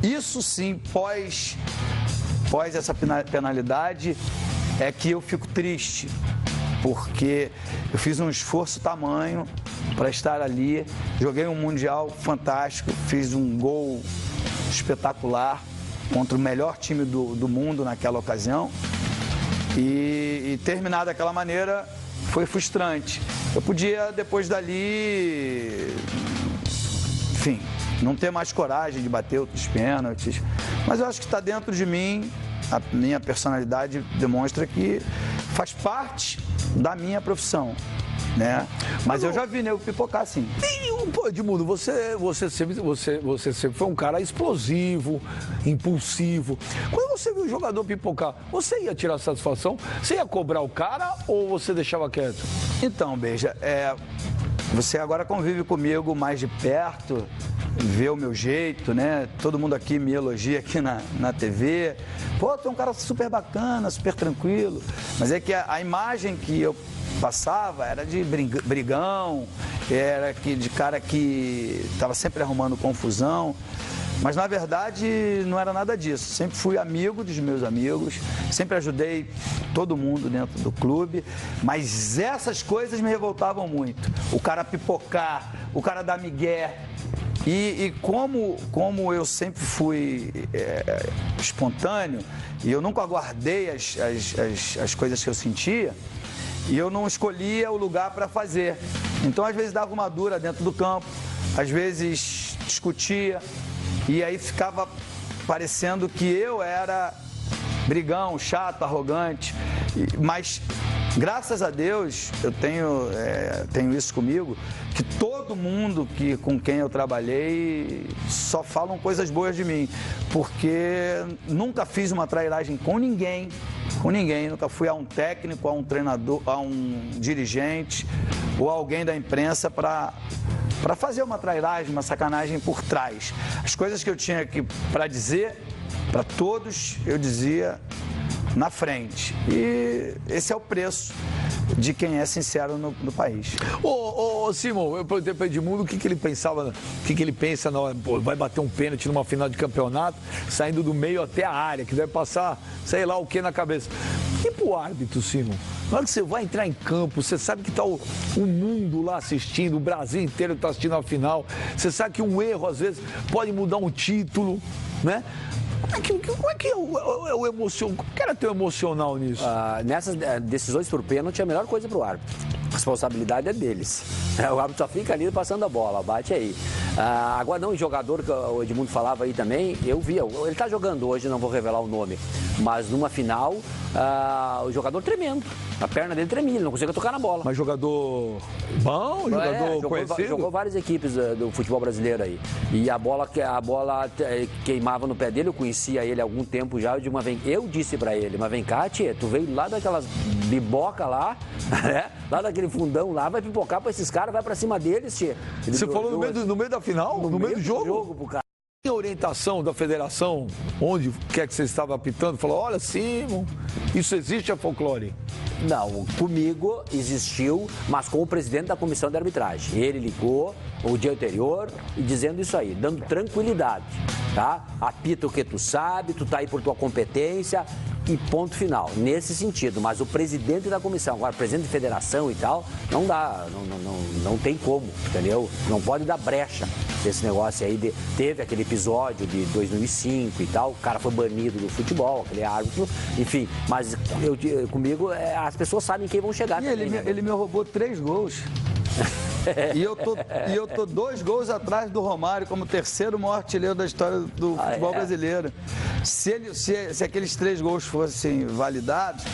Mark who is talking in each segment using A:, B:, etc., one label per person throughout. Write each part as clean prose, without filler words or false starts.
A: Isso sim, pós essa penalidade, é que eu fico triste, porque eu fiz um esforço tamanho para estar ali, joguei um Mundial fantástico, fiz um gol espetacular contra o melhor time do mundo naquela ocasião e terminar daquela maneira foi frustrante. Eu podia, depois dali, enfim, não ter mais coragem de bater outros pênaltis, mas eu acho que está dentro de mim, a minha personalidade demonstra que faz parte da minha profissão, né? Mas eu já vi nego pipocar, sim.
B: Pô, Edmundo, você sempre foi um cara explosivo, impulsivo. Quando você viu o jogador pipocar, você ia tirar satisfação? Você ia cobrar o cara ou você deixava quieto?
A: Então, Beija, você agora convive comigo mais de perto, vê o meu jeito, né? Todo mundo aqui me elogia aqui na TV. Pô, tu é um cara super bacana, super tranquilo. Mas é que a imagem que eu passava era de brigão, era de cara que estava sempre arrumando confusão. Mas, na verdade, não era nada disso. Sempre fui amigo dos meus amigos, sempre ajudei todo mundo dentro do clube, mas essas coisas me revoltavam muito. O cara pipocar, o cara dar migué. E como eu sempre fui espontâneo, e eu nunca aguardei as coisas que eu sentia, e eu não escolhia o lugar para fazer. Então, às vezes, dava uma dura dentro do campo, às vezes discutia, e aí ficava parecendo que eu era brigão, chato, arrogante. Mas, graças a Deus, eu tenho isso comigo, que todo mundo com quem eu trabalhei só falam coisas boas de mim. Porque nunca fiz uma trairagem com ninguém. Nunca fui a um técnico, a um treinador, a um dirigente ou alguém da imprensa para fazer uma trairagem, uma sacanagem por trás. As coisas que eu tinha para dizer, para todos, eu dizia na frente. E esse é o preço de quem é sincero no país.
B: Ô Simon, eu perguntei para o Edmundo o que ele pensava, o que ele pensa na hora, vai bater um pênalti numa final de campeonato, saindo do meio até a área, que deve passar, sei lá o que na cabeça. E pro árbitro, Simon? Na hora que você vai entrar em campo, você sabe que está o mundo lá assistindo, o Brasil inteiro está assistindo a final, você sabe que um erro, às vezes, pode mudar um título, né? Como é que é o emocional? Como que era teu emocional nisso?
C: Nessas decisões por pênalti, é a melhor coisa pro árbitro. A responsabilidade é deles. O árbitro só fica ali passando a bola, bate aí. Agora, não, o jogador que o Edmundo falava aí também, eu via. Ele tá jogando hoje, não vou revelar o nome, mas numa final, o jogador tremendo. A perna dele tremia, ele não conseguia tocar na bola.
B: Mas jogador bom, jogador conhecido?
C: Jogou várias equipes do futebol brasileiro aí. E a bola queimava no pé dele, eu conhecia ele há algum tempo já. Eu disse pra ele, mas vem cá, tia, tu veio lá daquelas biboca lá, né? Lá daquele fundão lá, vai pipocar pra esses caras, vai pra cima deles, tia.
B: Você falou no meio da final? No meio do jogo?
C: Pro cara.
B: Tem orientação da federação, onde quer que você estava apitando, falou, olha, Simon, isso existe, a folclore?
C: Não, comigo existiu, mas com o presidente da comissão de arbitragem. Ele ligou o dia anterior e dizendo isso aí, dando tranquilidade, tá? Apita o que tu sabe, tu tá aí por tua competência e ponto final, nesse sentido. Mas o presidente da comissão, agora presidente de federação e tal, não dá, não tem como, entendeu? Não pode dar brecha desse negócio aí. Teve aquele episódio de 2005 e tal, o cara foi banido do futebol, aquele árbitro, enfim. Mas comigo, as pessoas sabem quem vão chegar.
A: E
C: também,
A: ele me roubou 3 gols. E eu tô 2 gols atrás do Romário como terceiro maior artilheiro da história do futebol brasileiro. Se aqueles 3 gols fossem validados,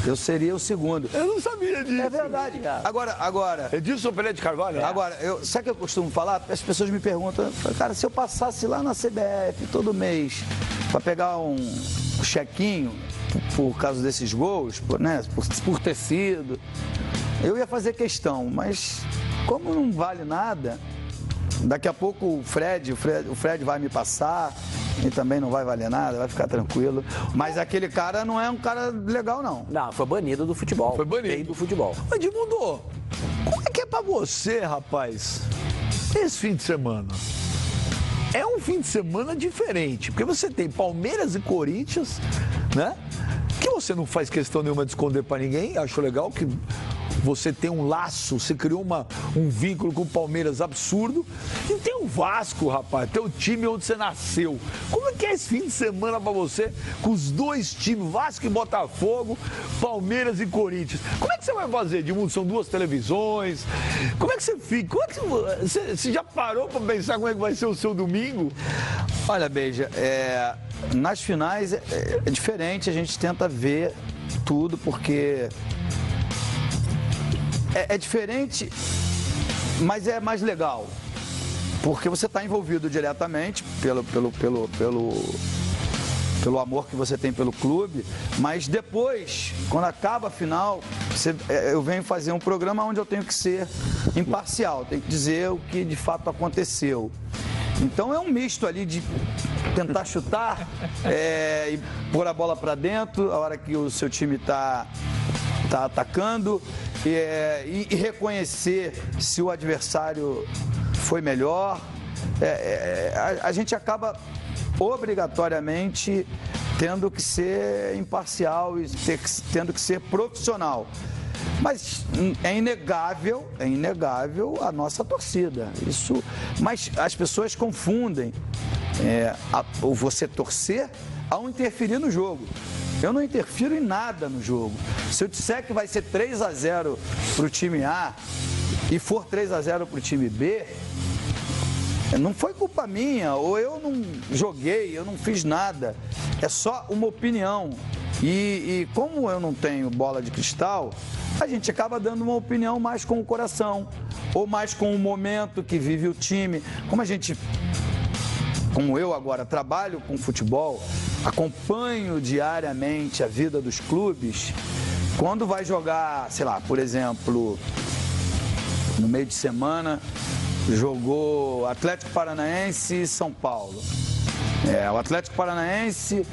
A: eu seria o segundo.
B: Eu não sabia disso.
A: É verdade. Agora...
B: Edilson Pereira de Carvalho?
A: Agora, sabe o que eu costumo falar? As pessoas me perguntam, cara, se eu passasse lá na CBF todo mês para pegar um chequinho por causa desses gols, né, por ter sido, eu ia fazer questão, mas como não vale nada, daqui a pouco o Fred vai me passar e também não vai valer nada, vai ficar tranquilo. Mas aquele cara não é um cara legal, não.
C: Não, foi banido do futebol.
B: Foi banido.
C: Veio do futebol.
B: Edmundo, como é que é pra você, rapaz, esse fim de semana? é um fim de semana diferente, porque você tem Palmeiras e Corinthians, né? Que você não faz questão nenhuma de esconder para ninguém. Acho legal que você tem um laço, você criou um vínculo com o Palmeiras absurdo. E tem o Vasco, rapaz, teu time onde você nasceu. Como é que é esse fim de semana para você com os dois times, Vasco e Botafogo, Palmeiras e Corinthians? Como é que você vai fazer, Edmundo? São duas televisões. Como é que você fica? Como é que você já parou para pensar como é que vai ser o seu domingo?
A: Olha, Beija, nas finais é diferente, a gente tenta ver tudo, porque é diferente, mas é mais legal, porque você está envolvido diretamente pelo amor que você tem pelo clube, mas depois, quando acaba a final, eu venho fazer um programa onde eu tenho que ser imparcial, tenho que dizer o que de fato aconteceu. Então é um misto ali de tentar chutar e pôr a bola para dentro a hora que o seu time está atacando e reconhecer se o adversário foi melhor. A gente acaba obrigatoriamente tendo que ser imparcial e tendo que ser profissional. Mas é inegável a nossa torcida. Mas as pessoas confundem o você torcer ao interferir no jogo. Eu não interfiro em nada no jogo. Se eu disser que vai ser 3-0 para o time A e for 3-0 para o time B, não foi culpa minha, ou eu não joguei, eu não fiz nada. É só uma opinião. E como eu não tenho bola de cristal, a gente acaba dando uma opinião mais com o coração, ou mais com o momento que vive o time. Como eu agora trabalho com futebol, acompanho diariamente a vida dos clubes, quando vai jogar, sei lá, por exemplo, no meio de semana, jogou Atlético Paranaense e São Paulo. O Atlético Paranaense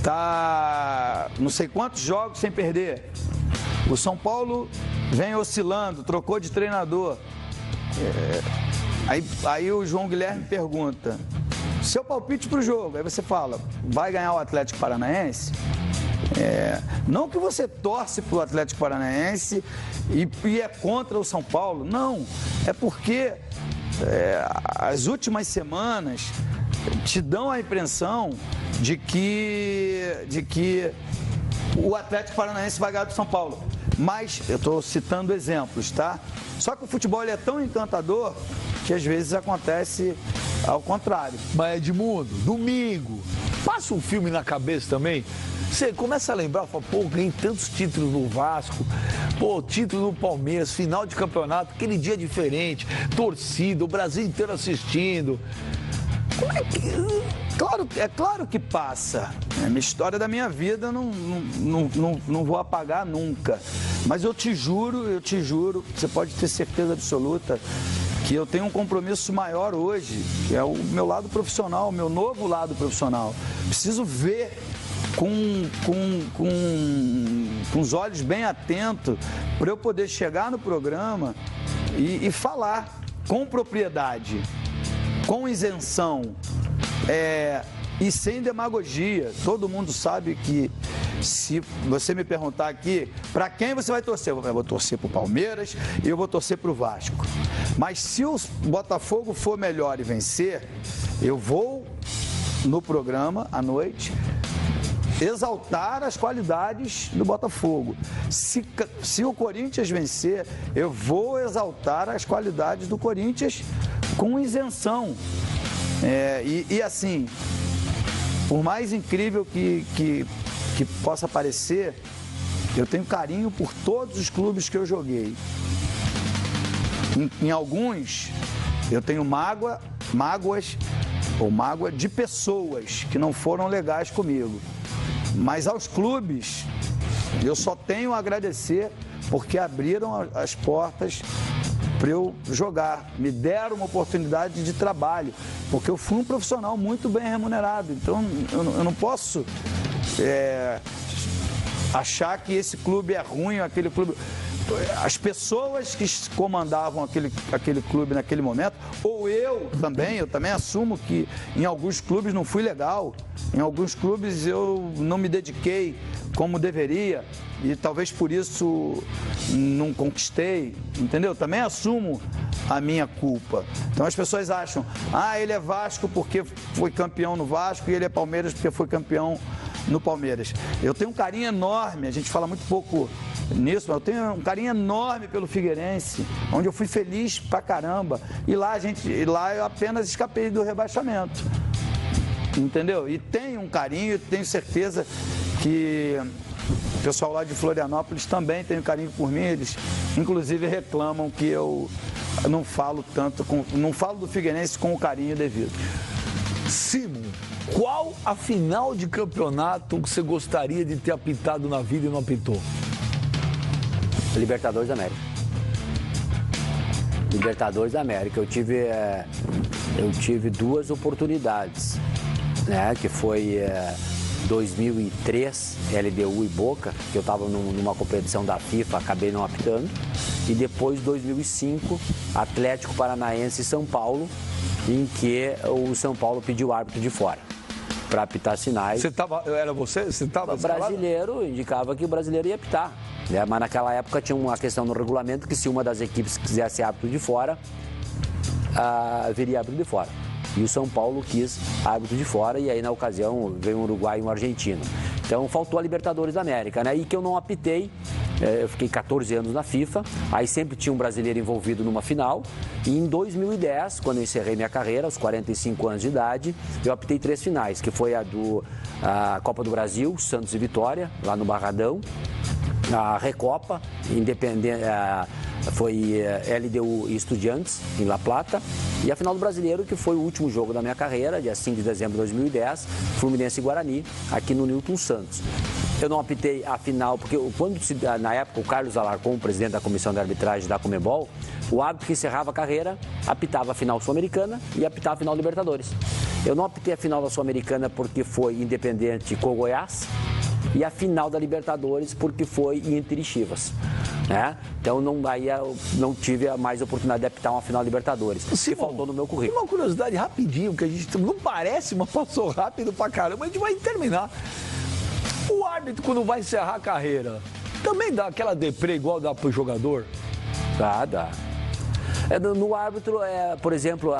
A: tá não sei quantos jogos sem perder. O São Paulo vem oscilando, trocou de treinador. Aí o João Guilherme pergunta: seu palpite para o jogo? Aí você fala: vai ganhar o Atlético Paranaense? Não que você torce para o Atlético Paranaense e é contra o São Paulo. Não, é porque as últimas semanas te dão a impressão de que o Atlético Paranaense vai ganhar do São Paulo. Mas eu estou citando exemplos, tá? Só que o futebol ele é tão encantador que às vezes acontece ao contrário.
B: Mas, Edmundo, domingo, passa um filme na cabeça também. Você começa a lembrar, fala, pô, ganhei tantos títulos no Vasco, pô, título no Palmeiras, final de campeonato, aquele dia diferente, torcida, o Brasil inteiro assistindo. Como é que... Claro que passa. É minha história da minha vida, não vou apagar nunca. Mas eu te juro, você pode ter certeza absoluta que eu tenho um compromisso maior hoje, que é o meu lado profissional, o meu novo lado profissional. Preciso ver com os olhos bem atentos para eu poder chegar no programa e falar com propriedade, com isenção, e sem demagogia. Todo mundo sabe que se você me perguntar aqui, para quem você vai torcer? Eu vou torcer para o Palmeiras e eu vou torcer para o Vasco. Mas se o Botafogo for melhor e vencer, eu vou no programa à noite exaltar as qualidades do Botafogo. Se o Corinthians vencer, eu vou exaltar as qualidades do Corinthians com isenção. E assim, por mais incrível que possa parecer, eu tenho carinho por todos os clubes que eu joguei. Em alguns, eu tenho mágoa de pessoas que não foram legais comigo. Mas aos clubes, eu só tenho a agradecer porque abriram as portas para eu jogar, me deram uma oportunidade de trabalho, porque eu fui um profissional muito bem remunerado. Então, eu não posso achar que esse clube é ruim, aquele clube...
A: as pessoas que comandavam aquele clube naquele momento, ou eu também assumo que em alguns clubes não fui legal, em alguns clubes eu não me dediquei como deveria e talvez por isso não conquistei, entendeu? Também assumo a minha culpa. Então as pessoas acham, ele é Vasco porque foi campeão no Vasco e ele é Palmeiras porque foi campeão no Palmeiras. Eu tenho um carinho enorme, a gente fala muito pouco nisso, mas eu tenho um carinho enorme pelo Figueirense, onde eu fui feliz pra caramba. E lá eu apenas escapei do rebaixamento. Entendeu? E tenho um carinho, e tenho certeza que o pessoal lá de Florianópolis também tem um carinho por mim. Eles, inclusive, reclamam que eu não falo não falo do Figueirense com o carinho devido.
B: Simon, qual a final de campeonato que você gostaria de ter apitado na vida e não apitou?
C: Libertadores da América. Libertadores da América. Eu tive duas oportunidades, né? Que foi 2003, LDU e Boca, que eu estava numa competição da FIFA, acabei não apitando. E depois 2005, Atlético Paranaense e São Paulo, em que o São Paulo pediu o árbitro de fora para apitar sinais.
B: Você estava
C: brasileiro, indicava que o brasileiro ia apitar. Né? Mas naquela época tinha uma questão no regulamento que se uma das equipes quisesse árbitro de fora, viria árbitro de fora. E o São Paulo quis árbitro de fora e aí na ocasião veio um Uruguai e um argentino. Então faltou a Libertadores da América, né? E que eu não apitei, eu fiquei 14 anos na FIFA, aí sempre tinha um brasileiro envolvido numa final. E em 2010, quando eu encerrei minha carreira, aos 45 anos de idade, eu apitei 3 finais, que foi a Copa do Brasil, Santos e Vitória, lá no Barradão. A Recopa, foi LDU e Estudiantes, em La Plata. E a final do Brasileiro, que foi o último jogo da minha carreira, dia 5 de dezembro de 2010, Fluminense e Guarani, aqui no Newton Santos. Eu não apitei a final, porque na época o Carlos Alarcon, o presidente da comissão de arbitragem da Conmebol, o árbitro que encerrava a carreira apitava a final Sul-Americana e apitava a final Libertadores. Eu não apitei a final da Sul-Americana porque foi Independente com Goiás, e a final da Libertadores porque foi Inter e Chivas, né? Então aí eu não tive mais oportunidade de apitar uma final da Libertadores, que faltou no meu currículo.
B: Uma curiosidade rapidinho, que a gente não parece, mas passou rápido pra caramba, a gente vai terminar. O árbitro, quando vai encerrar a carreira, também dá aquela deprê igual dá pro jogador?
C: Dá. No árbitro, por exemplo,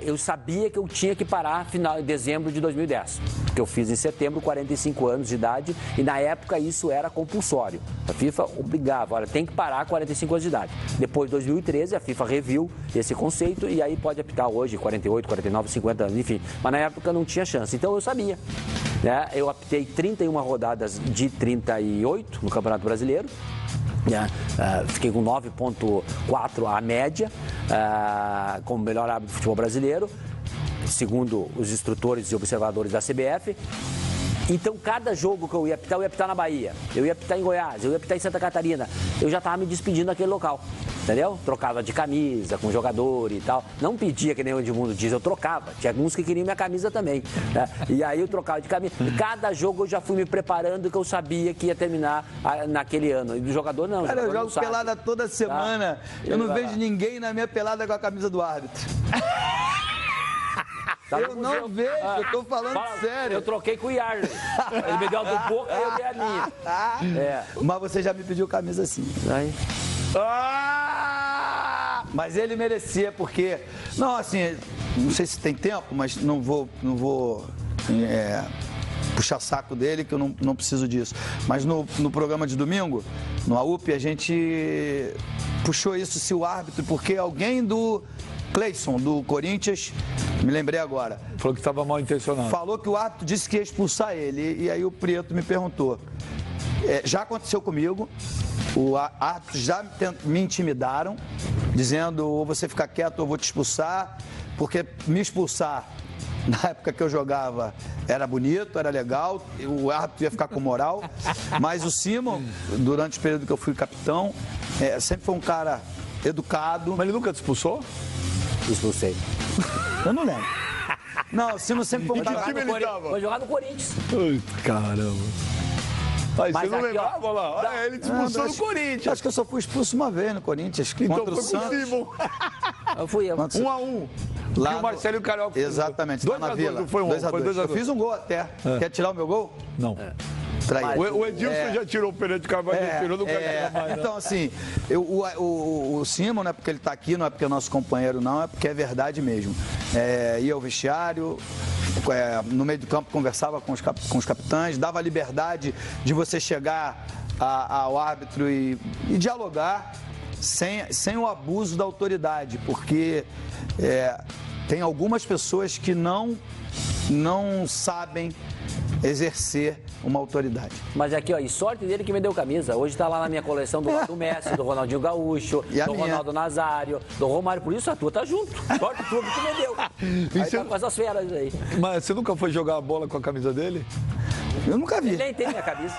C: eu sabia que eu tinha que parar em dezembro de 2010, que eu fiz em setembro, 45 anos de idade, e na época isso era compulsório. A FIFA obrigava, olha, tem que parar 45 anos de idade. Depois de 2013, a FIFA reviu esse conceito e aí pode apitar hoje 48, 49, 50 anos, enfim. Mas na época não tinha chance, então eu sabia. Né? Eu apitei 31 rodadas de 38 no Campeonato Brasileiro. Fiquei com 9,4 a média como melhor árbitro do futebol brasileiro, segundo os instrutores e observadores da CBF. Então, cada jogo que eu ia apitar na Bahia, eu ia apitar em Goiás, eu ia apitar em Santa Catarina, eu já estava me despedindo daquele local, entendeu? Trocava de camisa com o jogador e tal. Não pedia, que nem o Edmundo diz, eu trocava. Tinha alguns que queriam minha camisa também, né? E aí eu trocava de camisa. E cada jogo eu já fui me preparando, que eu sabia que ia terminar naquele ano. E do jogador não.
A: Cara, eu jogo pelada toda semana. Tá? Eu não vejo ninguém na minha pelada com a camisa do árbitro. Eu não vejo, eu tô falando sério.
C: Eu troquei com o Yarley. Ele me deu a do Boca e eu dei a minha.
A: Mas você já me pediu camisa assim.
C: Aí.
A: Mas ele merecia, porque... Não, assim, não sei se tem tempo, mas não vou puxar saco dele, que eu não preciso disso. Mas no programa de domingo, no AUP, a gente puxou isso, se o árbitro, porque alguém do... Cleison, do Corinthians, me lembrei agora.
B: Falou que estava mal intencionado.
A: Falou que o árbitro disse que ia expulsar ele. E aí o Prieto me perguntou. Já aconteceu comigo. Os árbitros já me intimidaram, dizendo: ou você fica quieto ou eu vou te expulsar. Porque me expulsar, na época que eu jogava, era bonito, era legal. O árbitro ia ficar com moral. Mas o Simon, durante o período que eu fui capitão, sempre foi um cara educado.
B: Mas ele nunca te expulsou?
C: Expulsei.
A: Eu não lembro. Não, o Simon sempre foi um cara...
C: Foi jogar no Corinthians.
B: Ai, caramba. Mas você não
C: aqui,
B: lembrava,
C: ó,
B: lá? Ele te expulsou no Corinthians.
A: Acho que eu só fui expulso uma vez no Corinthians,
B: Então
A: contra o
B: foi
A: Santos.
B: possível.
C: Eu fui eu.
B: 1-1.
A: Lá
B: E o Marcelo e o Carioca.
A: Exatamente, lá na
B: 2-2,
A: Vila.
B: não foi 1-1, foi 2-2.
A: Eu fiz um gol até. Quer tirar o meu gol?
B: Não.
A: Traído.
B: O Edilson já tirou o pênalti, o Carvalho já tirou, não quer tirar mais, não.
A: Então, assim, o Simon não é porque ele está aqui, não é porque é nosso companheiro, não, é porque é verdade mesmo. Ia ao vestiário, no meio do campo conversava com os capitães, dava liberdade de você chegar ao árbitro e dialogar sem o abuso da autoridade, porque tem algumas pessoas que não sabem exercer uma autoridade.
C: Mas aqui, ó, e sorte dele que me deu camisa. Hoje tá lá na minha coleção do Messi, do Ronaldinho Gaúcho, do Ronaldo Nazário, do Romário. Por isso a tua tá junto. Sorte tua que me deu. Aí tá com essas feras aí.
B: Mas você nunca foi jogar a bola com a camisa dele?
A: Eu nunca vi.
C: Ele nem tem minha camisa.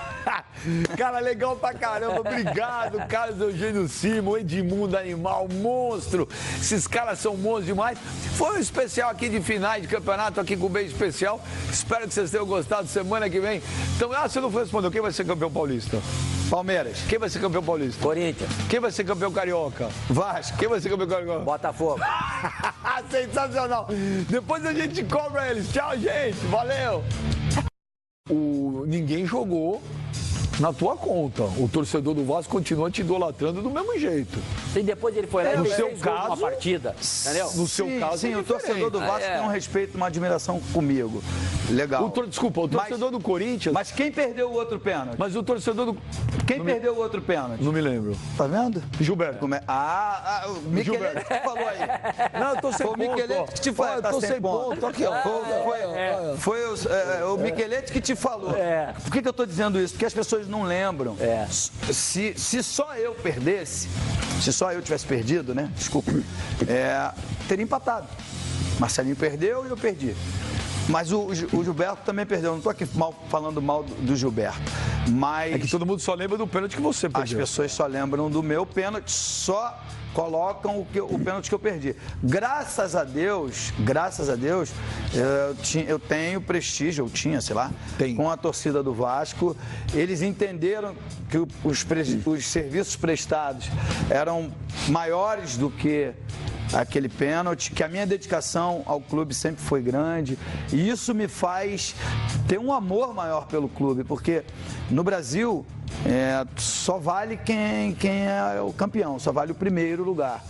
B: Cara, legal pra caramba. Obrigado, Carlos Eugênio Simon, Edmundo Animal, monstro. Esses caras são monstros demais. Foi um especial aqui de finais de campeonato, aqui com o beijo especial. Espero que vocês tenham gostado. Semana que vem. Então, você não respondeu. Quem vai ser campeão paulista?
A: Palmeiras.
B: Quem vai ser campeão paulista?
C: Corinthians.
B: Quem vai ser campeão carioca?
A: Vasco.
B: Quem vai ser campeão carioca?
C: Botafogo.
B: Sensacional. Depois a gente cobra eles. Tchau, gente. Valeu. Ninguém jogou na tua conta. O torcedor do Vasco continua te idolatrando do mesmo jeito.
C: E depois ele foi lá e
B: no
C: fez
B: seu
C: 3 gols
B: caso,
C: numa partida. Entendeu?
B: No seu caso,
A: sim,
B: é
A: o torcedor do Vasco tem um respeito, uma admiração comigo. Legal.
B: Desculpa, o torcedor do Corinthians...
A: Mas quem perdeu o outro pênalti?
B: Mas o torcedor do...
A: Quem perdeu o outro pênalti?
B: Não me lembro.
A: Tá vendo?
B: Gilberto.
A: O Michelete que falou aí.
B: Não, eu tô sem
A: Foi o Michelete que te falou.
B: Eu tô sem ponto. Tô aqui, ó.
A: Foi o Michelete que te falou. Por que eu tô dizendo isso? Porque as pessoas não lembram. Se só eu perdesse, se só eu tivesse perdido, né? Desculpa. Teria empatado. Marcelinho perdeu e eu perdi. Mas o Gilberto também perdeu. Eu não estou aqui falando mal do Gilberto. Mas
B: é que todo mundo só lembra do pênalti que você perdeu.
A: As pessoas só lembram do meu pênalti, só colocam o pênalti que eu perdi. Graças a Deus, eu tenho prestígio, eu tinha, sei lá, com a torcida do Vasco. Eles entenderam que os serviços prestados eram maiores do que aquele pênalti, que a minha dedicação ao clube sempre foi grande, e isso me faz ter um amor maior pelo clube, porque no Brasil só vale quem é o campeão, só vale o primeiro lugar.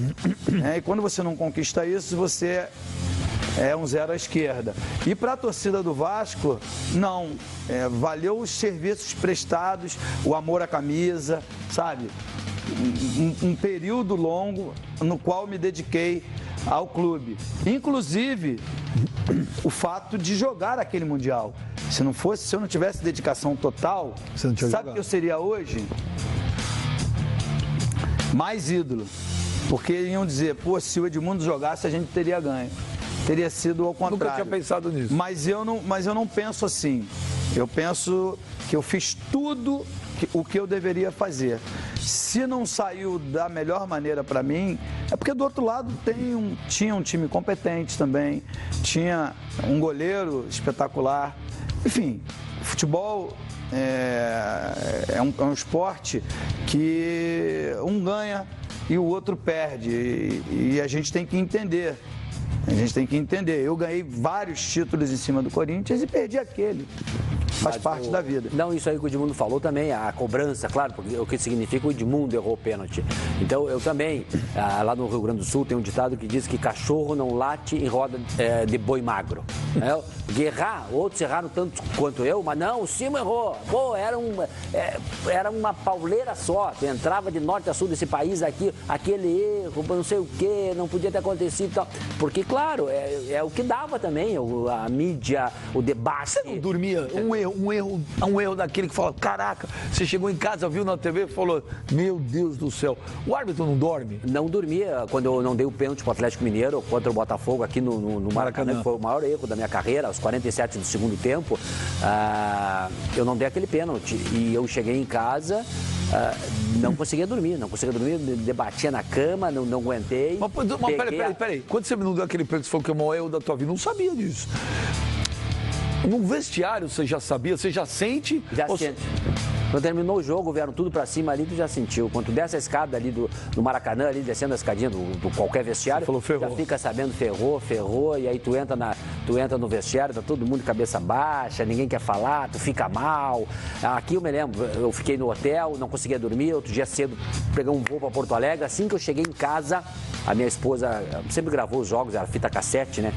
A: E quando você não conquista isso, você é um zero à esquerda. E para a torcida do Vasco, não. Valeu os serviços prestados, o amor à camisa, sabe? Um período longo no qual me dediquei ao clube. Inclusive, o fato de jogar aquele Mundial. Se eu não tivesse dedicação total, sabe o que eu seria hoje? Mais ídolo. Porque iam dizer, se o Edmundo jogasse, a gente teria ganho. Teria sido ao contrário.
B: Nunca tinha pensado nisso.
A: Mas eu não penso assim. Eu penso que eu fiz tudo o que eu deveria fazer. Se não saiu da melhor maneira para mim, é porque do outro lado tinha um time competente também, tinha um goleiro espetacular. Enfim, o futebol é um esporte que um ganha e o outro perde. E a gente tem que entender. Eu ganhei vários títulos em cima do Corinthians e perdi aquele. Faz parte da vida.
C: Não, isso aí que o Edmundo falou também, a cobrança, claro, porque o que significa o Edmundo errou o pênalti. Então, eu também, lá no Rio Grande do Sul, tem um ditado que diz que cachorro não late em roda de boi magro. Porque outros erraram tanto quanto eu, mas não, o Simon errou. Pô, era uma pauleira só. Tu entrava de norte a sul desse país aqui, aquele erro, não sei o quê, não podia ter acontecido e tal. Porque, claro, é o que dava também, a mídia, o debate.
B: Você não dormia? Um erro daquele que fala, caraca, você chegou em casa, viu na TV e falou, meu Deus do céu, o árbitro não dorme?
C: Não dormia quando eu não dei o pênalti pro Atlético Mineiro contra o Botafogo aqui no Maracanã, que foi o maior erro da minha carreira, aos 47 do segundo tempo, eu não dei aquele pênalti e eu cheguei em casa, não conseguia dormir, debatia na cama, não aguentei.
B: Mas peraí, quando você não deu aquele pênalti, você falou que é o maior erro da tua vida, não sabia disso. No vestiário você já sabia, você já sente?
C: Já sente. Quando terminou o jogo, vieram tudo pra cima ali, tu já sentiu. Quando tu desce a escada ali do Maracanã, ali descendo a escadinha do qualquer vestiário,
B: falou, ferrou.
C: já fica sabendo, ferrou, e aí tu entra no vestiário, tá todo mundo cabeça baixa, ninguém quer falar, tu fica mal. Aqui eu me lembro, eu fiquei no hotel, não conseguia dormir, outro dia cedo peguei um voo pra Porto Alegre, assim que eu cheguei em casa, a minha esposa sempre gravou os jogos, era fita cassete, né?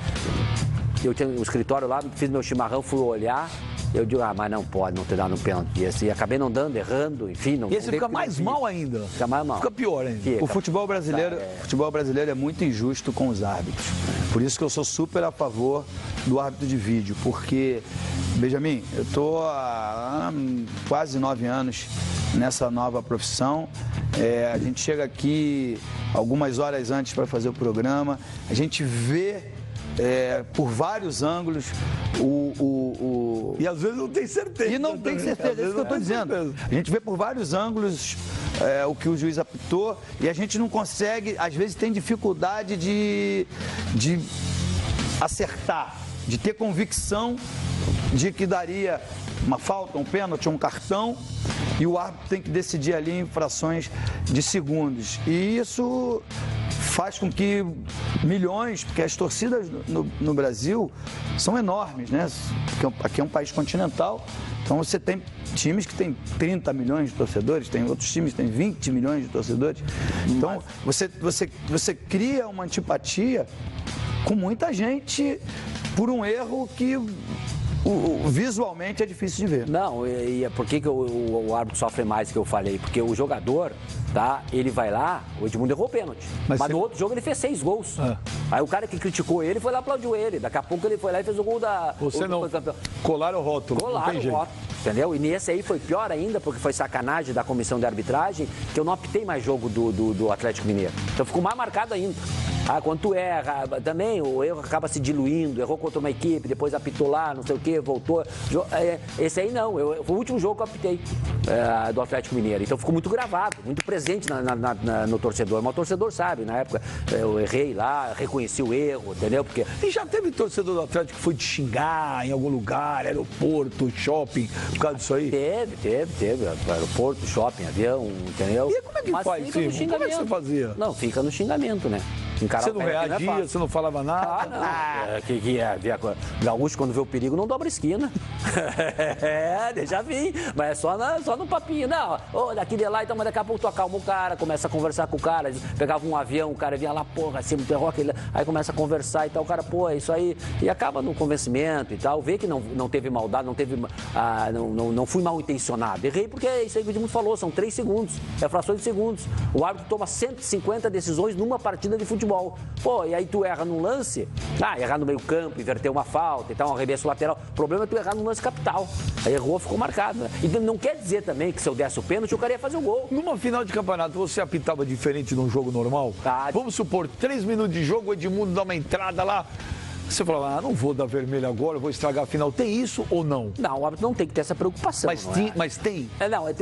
C: Eu tinha um escritório lá, fiz meu chimarrão, fui olhar. Eu digo, mas não pode não ter dado um pênalti. E acabei não dando, errando, enfim. Não,
B: e aí você fica mais mal ainda.
C: Fica mais mal.
B: Fica pior ainda.
A: O futebol brasileiro é muito injusto com os árbitros. Por isso que eu sou super a favor do árbitro de vídeo. Porque, Benjamin, eu estou há quase 9 anos nessa nova profissão. A gente chega aqui algumas horas antes para fazer o programa. A gente vê por vários ângulos
B: E às vezes não tem certeza.
A: E não tem certeza, é isso que eu estou dizendo. A gente vê por vários ângulos o que o juiz apitou e a gente não consegue, às vezes tem dificuldade de acertar, de ter convicção de que daria uma falta, um pênalti, um cartão, e o árbitro tem que decidir ali em frações de segundos. E isso faz com que milhões, porque as torcidas no Brasil são enormes, né? Porque aqui é um país continental, então você tem times que têm 30 milhões de torcedores, tem outros times que têm 20 milhões de torcedores. Então você cria uma antipatia com muita gente por um erro que visualmente é difícil de ver.
C: Não, e por que o árbitro sofre mais que eu falei? Porque o jogador, tá? Ele vai lá, o Edmundo errou o pênalti. Mas no outro jogo ele fez 6 gols. Aí o cara que criticou ele foi lá aplaudiu ele. Daqui a pouco ele foi lá e fez o gol da...
B: Você não... Colaram o rótulo.
C: Colaram o rótulo. Entendeu? E nesse aí foi pior ainda, porque foi sacanagem da comissão de arbitragem, que eu não apitei mais jogo do Atlético Mineiro. Então ficou mais marcado ainda. Quando tu erra, também o erro acaba se diluindo, errou contra uma equipe, depois apitou lá, não sei o que, voltou. Esse aí não, foi o último jogo que eu apitei do Atlético Mineiro. Então ficou muito gravado, muito presente no torcedor. Mas o torcedor sabe, na época eu errei lá, reconheci o erro, entendeu? Porque...
B: E já teve torcedor do Atlético que foi te xingar em algum lugar, aeroporto, shopping, por causa disso aí?
C: Teve. Aeroporto, shopping, avião, entendeu?
B: E como é que faz isso? Como é que você fazia?
C: Não, fica no xingamento, né?
B: Você não reagia, você não falava nada?
C: Gaúcho, quando vê o perigo, não dobra esquina. Já vi. Mas é só no papinho. Não, daqui de lá, então, mas daqui a pouco tu acalma o cara, começa a conversar com o cara. Pegava um avião, o cara vinha lá, porra, assim, terror, aí começa a conversar e tal. O cara, pô, é isso aí. E acaba no convencimento e tal. Vê que não teve maldade, não fui mal intencionado. Errei porque é isso aí que o Edmundo falou, são 3 segundos. É frações de segundos. O árbitro toma 150 decisões numa partida de futebol. Pô, e aí tu erra num lance, errar no meio campo, inverter uma falta e tal, um arremesso lateral. O problema é tu errar no lance capital. Aí errou, ficou marcado, né? E não quer dizer também que se eu desse o pênalti, o cara ia fazer o gol.
B: Numa final de campeonato, você apitava diferente de um jogo normal? Vamos supor, 3 minutos de jogo, o Edmundo dá uma entrada lá. Você fala, não vou dar vermelho agora, vou estragar a final. Tem isso ou não?
C: Não, o árbitro não tem que ter essa preocupação.
B: Mas tem?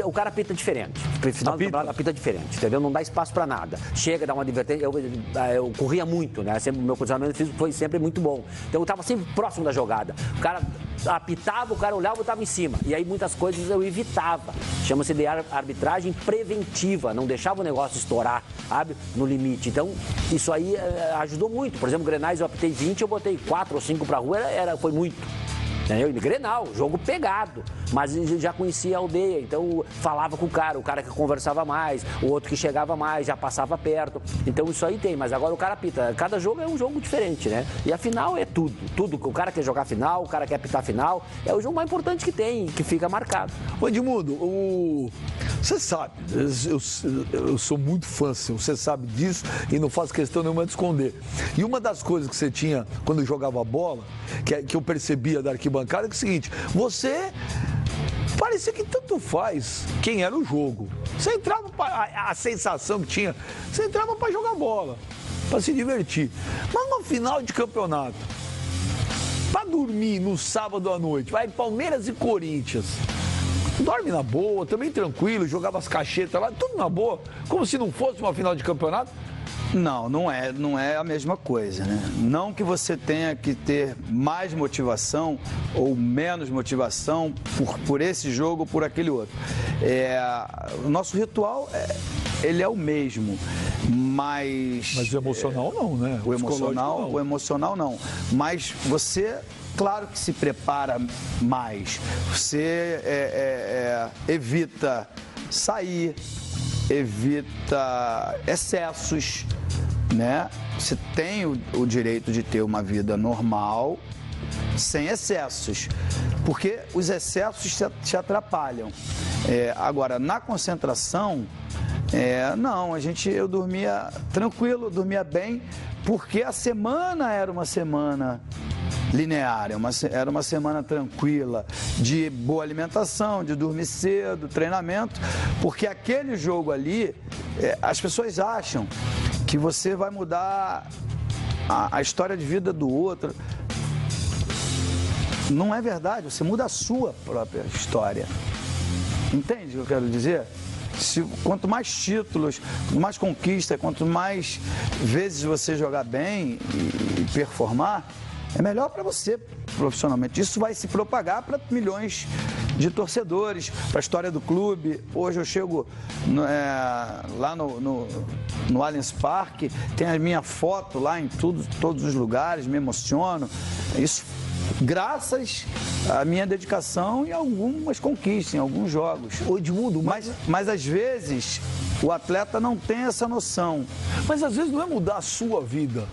C: O cara apita diferente. No final do campeonato apita diferente, entendeu? Não dá espaço pra nada. Chega, dá uma advertência. Eu corria muito, né? Sempre, o meu condicionamento físico foi sempre muito bom. Então eu tava sempre próximo da jogada. O cara apitava, o cara olhava, eu tava em cima. E aí muitas coisas eu evitava. Chama-se de arbitragem preventiva. Não deixava o negócio estourar, sabe? No limite. Então, isso aí ajudou muito. Por exemplo, Grenais eu apitei 20, eu botei 4 ou 5 pra rua, foi muito. Entendeu? E Grenal, jogo pegado. Mas já conhecia a aldeia, então falava com o cara que conversava mais, o outro que chegava mais, já passava perto. Então isso aí tem, mas agora o cara apita. Cada jogo é um jogo diferente, né? E a final é tudo. Tudo. O cara quer jogar final, o cara quer apitar final. É o jogo mais importante que tem, que fica marcado.
B: Ô Edmundo, você sabe, eu sou muito fã, você sabe disso e não faço questão nenhuma de esconder. E uma das coisas que você tinha quando jogava bola, que eu percebia da arquibancada, é o seguinte, você parecia que tanto faz quem era o jogo. Você entrava, a sensação que tinha, você entrava para jogar bola, para se divertir. Mas no final de campeonato, para dormir no sábado à noite, vai Palmeiras e Corinthians. Dorme na boa, também tranquilo, jogava as cachetas lá, tudo na boa, como se não fosse uma final de campeonato.
A: Não, não é a mesma coisa, né? Não que você tenha que ter mais motivação ou menos motivação por esse jogo ou por aquele outro. O nosso ritual, ele é o mesmo, mas
B: o emocional não, né?
A: O emocional não. Mas você, claro que se prepara mais. Você evita sair, evita excessos, né? Você tem o direito de ter uma vida normal, sem excessos, porque os excessos te atrapalham. Agora, na concentração, não, eu dormia tranquilo, dormia bem, porque a semana era uma semana linear, era uma semana tranquila, de boa alimentação, de dormir cedo, treinamento, porque aquele jogo ali, as pessoas acham que você vai mudar a história de vida do outro. Não é verdade, você muda a sua própria história. Entende o que eu quero dizer? Quanto mais títulos, quanto mais conquista, quanto mais vezes você jogar bem e performar, é melhor para você profissionalmente. Isso vai se propagar para milhões de torcedores, para a história do clube. Hoje eu chego lá no Allianz Parque, tem a minha foto lá em todos os lugares, me emociono. Isso graças à minha dedicação e algumas conquistas, em alguns jogos.
B: Ô, Edmundo,
A: mas às vezes o atleta não tem essa noção.
B: Mas às vezes não é mudar a sua vida,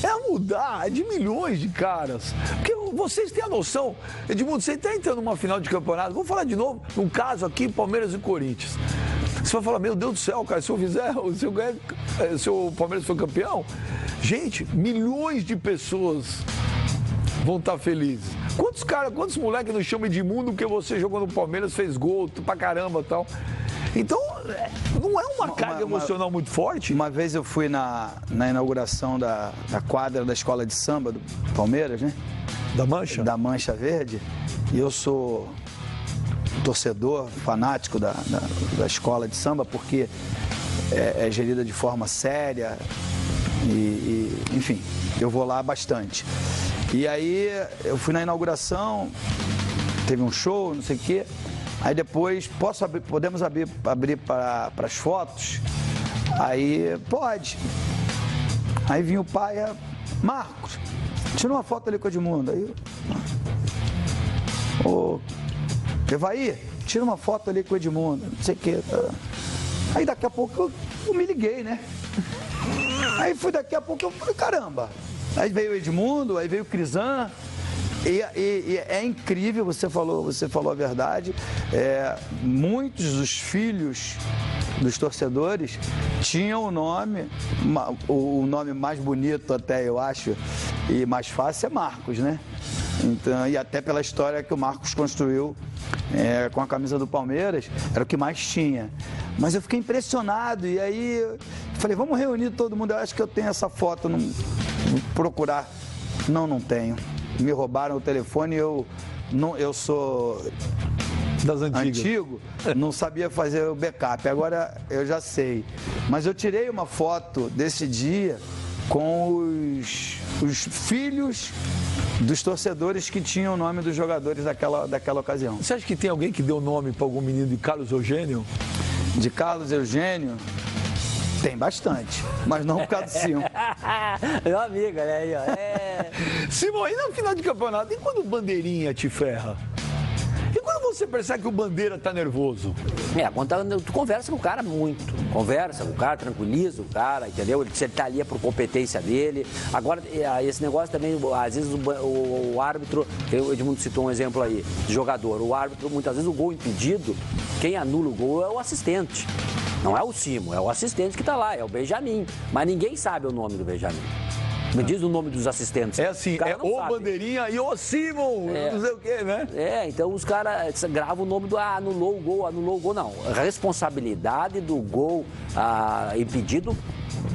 B: é mudar de milhões de caras. Porque vocês têm a noção, Edmundo, você está entrando numa final de campeonato, vou falar de novo, um caso aqui, Palmeiras e Corinthians. Você vai falar, meu Deus do céu, cara, se o Palmeiras for campeão, gente, milhões de pessoas vão estar felizes. Quantos moleques não chamam Edmundo porque você jogou no Palmeiras, fez gol pra caramba e tal. Então, não é uma carga emocional muito forte?
A: Uma vez eu fui na inauguração da quadra da escola de samba do Palmeiras, né?
B: Da Mancha?
A: Da Mancha Verde. E eu sou torcedor, fanático da escola de samba, porque é gerida de forma séria enfim, eu vou lá bastante. E aí eu fui na inauguração, teve um show, não sei o quê. Aí depois, podemos abrir para as fotos? Aí, pode. Aí vinha o pai, Marcos, tira uma foto ali com o Edmundo. Aí, Evaí, tira uma foto ali com o Edmundo, não sei o quê. Aí daqui a pouco eu me liguei, né? Aí daqui a pouco eu falei, caramba. Aí veio o Edmundo, aí veio o Crisan. E é incrível, você falou a verdade. Muitos dos filhos dos torcedores tinham o nome mais bonito até, eu acho, e mais fácil é Marcos, né? Então, e até pela história que o Marcos construiu com a camisa do Palmeiras, era o que mais tinha. Mas eu fiquei impressionado, e aí falei, vamos reunir todo mundo, eu acho que eu tenho essa foto, vou procurar. Não tenho. Me roubaram o telefone e eu sou
B: das antigas.
A: Antigo, não sabia fazer o backup, agora eu já sei. Mas eu tirei uma foto desse dia com os filhos dos torcedores que tinham o nome dos jogadores daquela ocasião.
B: Você acha que tem alguém que deu nome para algum menino de Carlos Eugênio?
A: De Carlos Eugênio? Tem bastante, mas não por causa do Simon.
C: Meu amigo, né? Aí,
B: Simon, aí no final de campeonato, e quando o Bandeirinha te ferra? E quando você percebe que o Bandeira tá nervoso?
C: Quando tu conversa com o cara muito. Conversa com o cara, tranquiliza o cara, entendeu? Se ele tá ali é por competência dele. Agora, esse negócio também, às vezes o árbitro, o Edmundo citou um exemplo aí, de jogador. O árbitro, muitas vezes o gol impedido, quem anula o gol é o assistente. Não é o Simon, é o assistente que tá lá, é o Benjamin. Mas ninguém sabe o nome do Benjamin. Me diz o nome dos assistentes.
B: É assim, o Bandeirinha e o Simon, não sei o quê, né?
C: Então os caras gravam o nome do anulou o gol. Não, a responsabilidade do gol impedido,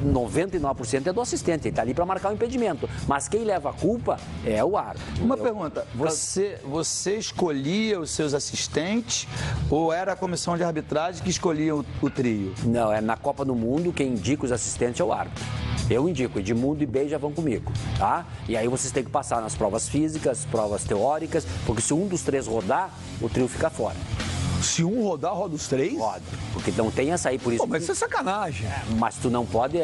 C: 99% é do assistente, ele tá ali para marcar o impedimento. Mas quem leva a culpa é o árbitro.
A: Uma pergunta, você escolhia os seus assistentes ou era a comissão de arbitragem que escolhia o trio?
C: Não, na Copa do Mundo quem indica os assistentes é o árbitro. Eu indico, Edmundo e Bey já vão comigo, tá? E aí vocês têm que passar nas provas físicas, provas teóricas, porque se um dos 3 rodar, o trio fica fora.
B: Se um rodar, roda os 3?
C: Roda, porque não tem essa aí, por isso...
B: Pô, mas isso é sacanagem.
C: Mas tu não pode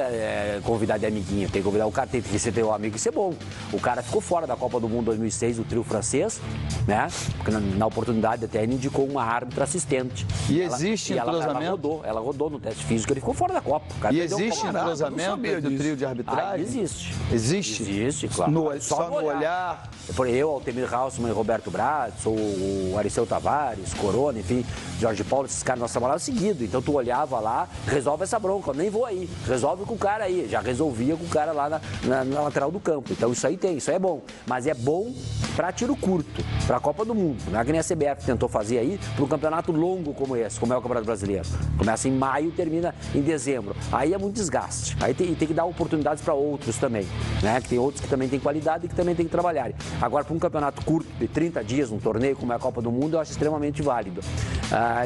C: convidar de amiguinho, tem que convidar o cara, tem que ser teu amigo e ser bom. O cara ficou fora da Copa do Mundo 2006, o trio francês, né? Porque na oportunidade até ele indicou uma árbitra assistente.
A: E existe entrosamento?
C: Ela rodou no teste físico, ele ficou fora da Copa.
A: E existe entrosamento do trio de arbitragem?
C: Existe.
A: Existe?
C: Existe, claro.
A: Só no olhar?
C: Eu, Altemir Hausmann e Roberto Bratz, o Ariceu Tavares, Corona, enfim, Jorge Paulo, esses caras nós trabalhávamos seguido. Então tu olhava lá, resolve essa bronca, eu nem vou aí, resolve com o cara aí. Já resolvia com o cara lá na lateral do campo. Então isso aí tem, isso aí é bom. Mas é bom para tiro curto, para a Copa do Mundo. Não é que nem a CBF tentou fazer aí para um campeonato longo como esse, como é o Campeonato Brasileiro. Começa em maio e termina em dezembro. Aí é muito desgaste. Aí tem que dar oportunidades para outros também, né? Que tem outros que também têm qualidade e que também têm que trabalhar. Agora, para um campeonato curto, de 30 dias, um torneio como é a Copa do Mundo, eu acho extremamente válido.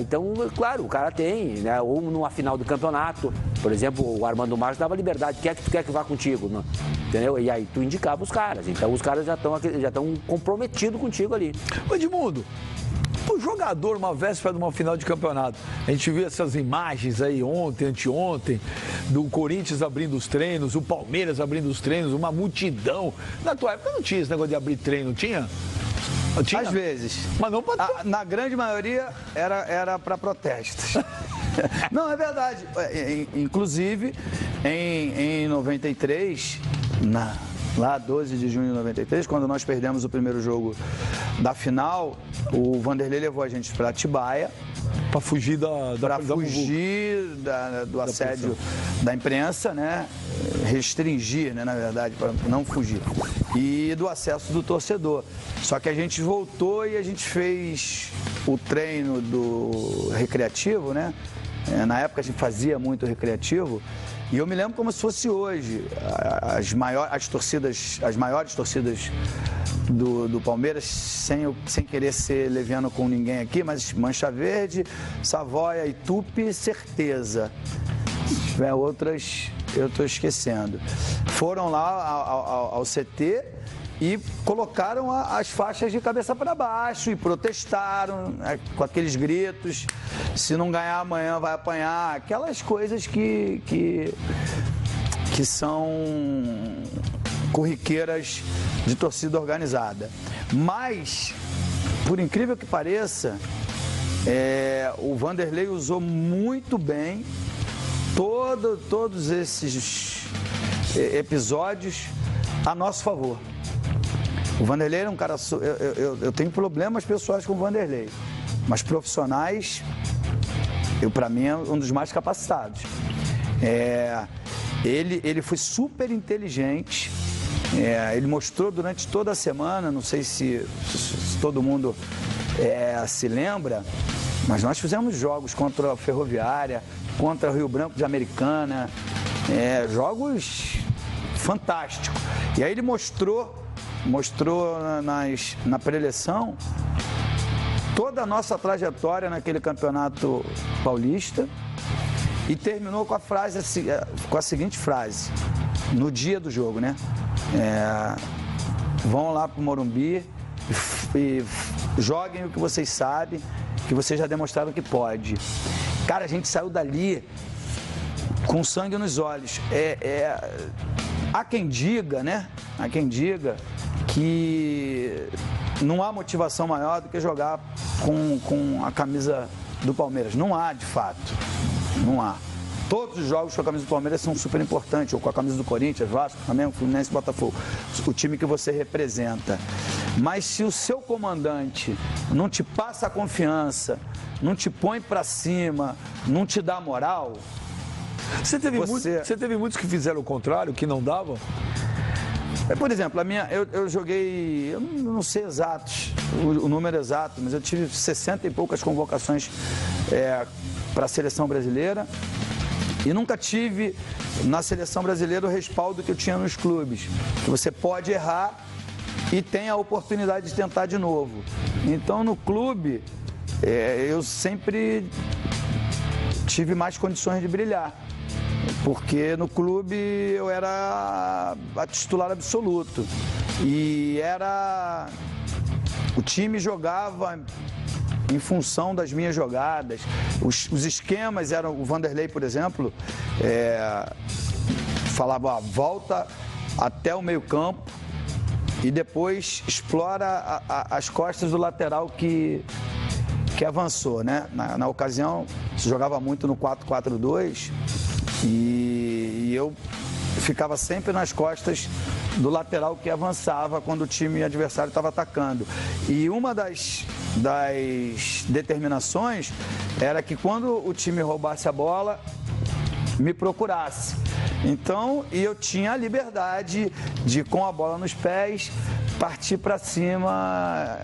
C: Então, claro, o cara tem, né? Ou numa final do campeonato, por exemplo, o Armando Marques dava liberdade. Quem é que tu quer que vá contigo? Né? Entendeu? E aí tu indicava os caras. Então os caras já estão comprometidos contigo ali.
B: Ô, Edmundo, o jogador, uma véspera de uma final de campeonato, a gente viu essas imagens aí ontem, anteontem, do Corinthians abrindo os treinos, o Palmeiras abrindo os treinos, uma multidão. Na tua época não tinha esse negócio de abrir treino, tinha? Tinha?
A: Às vezes.
B: Mas não para...
A: Na grande maioria era para protestos. Não, é verdade. Inclusive, em 93, lá 12 de junho de 93, quando nós perdemos o primeiro jogo da final, o Vanderlei levou a gente para Atibaia.
B: Para fugir do
A: assédio da imprensa, né? Restringir, né, na verdade, para não fugir. E do acesso do torcedor. Só que a gente voltou e a gente fez o treino do recreativo, né? Na época a gente fazia muito recreativo. E eu me lembro como se fosse hoje. As maiores torcidas do Palmeiras, sem querer ser leviano com ninguém aqui, mas Mancha Verde, Savoia e Tupi, certeza. Se tiver outras, eu estou esquecendo. Foram lá ao CT e colocaram as faixas de cabeça para baixo e protestaram, né, com aqueles gritos: se não ganhar amanhã vai apanhar, aquelas coisas que são corriqueiras de torcida organizada. Mas, por incrível que pareça, o Vanderlei usou muito bem todos esses episódios a nosso favor. O Vanderlei era um cara... Eu tenho problemas pessoais com o Vanderlei, mas profissionais, para mim, é um dos mais capacitados. Ele foi super inteligente. Ele mostrou durante toda a semana, não sei se todo mundo se lembra, mas nós fizemos jogos contra a Ferroviária, contra o Rio Branco de Americana, jogos fantásticos. E aí ele mostrou na preleção toda a nossa trajetória naquele campeonato paulista e terminou com a seguinte frase, no dia do jogo, né? Vão lá pro Morumbi e joguem o que vocês sabem, que vocês já demonstraram que pode. Cara, a gente saiu dali com sangue nos olhos. Há quem diga, né? Há quem diga que não há motivação maior do que jogar com a camisa do Palmeiras. Não há, de fato. Não há. Todos os jogos com a camisa do Palmeiras são super importantes, ou com a camisa do Corinthians, Vasco, Flamengo, Fluminense, Botafogo, o time que você representa. Mas se o seu comandante não te passa a confiança, não te põe pra cima, não te dá moral...
B: Você teve muitos que fizeram o contrário, que não davam?
A: Por exemplo, eu joguei, eu não sei o número exato, mas eu tive 60 e poucas convocações para a seleção brasileira e nunca tive na seleção brasileira o respaldo que eu tinha nos clubes, que você pode errar e tem a oportunidade de tentar de novo. Então, no clube, eu sempre tive mais condições de brilhar. porque no clube eu era a titular absoluto. E o time jogava em função das minhas jogadas. Os esquemas eram, o Vanderlei, por exemplo, falava, volta até o meio-campo e depois explora as costas do lateral que avançou, né? Na ocasião, se jogava muito no 4-4-2 e eu ficava sempre nas costas do lateral que avançava quando o time adversário estava atacando. E uma das determinações era que quando o time roubasse a bola, me procurasse. Então, eu tinha a liberdade de, com a bola nos pés, partir para cima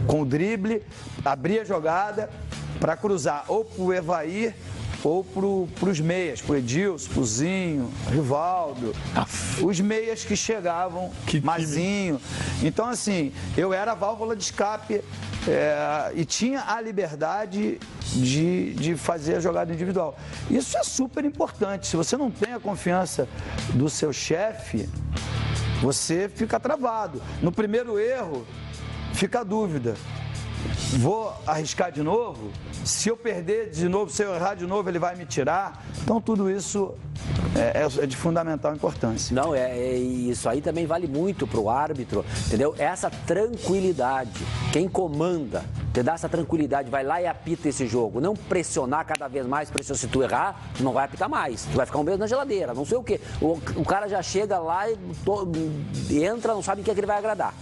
A: com o drible, abrir a jogada para cruzar ou para o Evair ou para os meias, para o Edilson, para o Zinho, Rivaldo, os meias que chegavam, Mazinho. Então, assim, eu era a válvula de escape e tinha a liberdade de fazer a jogada individual. Isso é super importante. Se você não tem a confiança do seu chefe, você fica travado. No primeiro erro, fica a dúvida. Vou arriscar de novo? Se eu perder de novo, se eu errar de novo, ele vai me tirar? Então, tudo isso é de fundamental importância.
C: Não, isso aí também vale muito para o árbitro, entendeu? Essa tranquilidade, quem comanda, te dá essa tranquilidade, vai lá e apita esse jogo. Não pressionar cada vez mais, se tu errar, tu não vai apitar mais. Tu vai ficar um mês na geladeira, não sei o quê. O cara já chega lá e entra, não sabe em que é que ele vai agradar.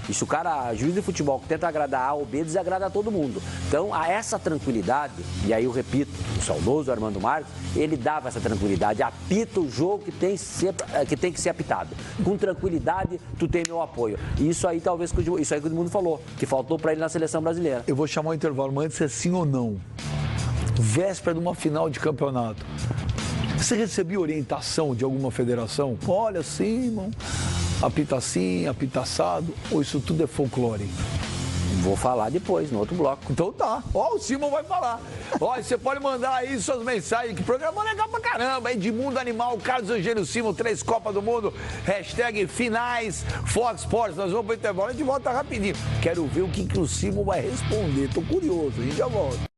C: E se o cara, juiz de futebol, que tenta agradar A ou B, desagrada a todo mundo. Então, a essa tranquilidade, e aí eu repito, o saudoso Armando Marques, ele dava essa tranquilidade, apita o jogo que tem que ser apitado. Com tranquilidade, tu tem meu apoio. E isso aí, talvez, isso aí que todo mundo falou, que faltou para ele na seleção brasileira.
B: Eu vou chamar o intervalo, mas antes é sim ou não. Véspera de uma final de campeonato. Você recebia orientação de alguma federação? Olha, sim, irmão. Apita assim, apita assado, ou isso tudo é folclore?
C: Vou falar depois, no outro bloco.
B: Então tá. Ó, o Simon vai falar. Ó, você pode mandar aí suas mensagens. Que programa legal pra caramba. Edmundo Animal, Carlos Eugênio Simon, 3 Copas do Mundo. Hashtag finais, Fox Sports. Nós vamos pro intervalo, a gente volta rapidinho. Quero ver o que o Simon vai responder. Tô curioso, a gente já volta.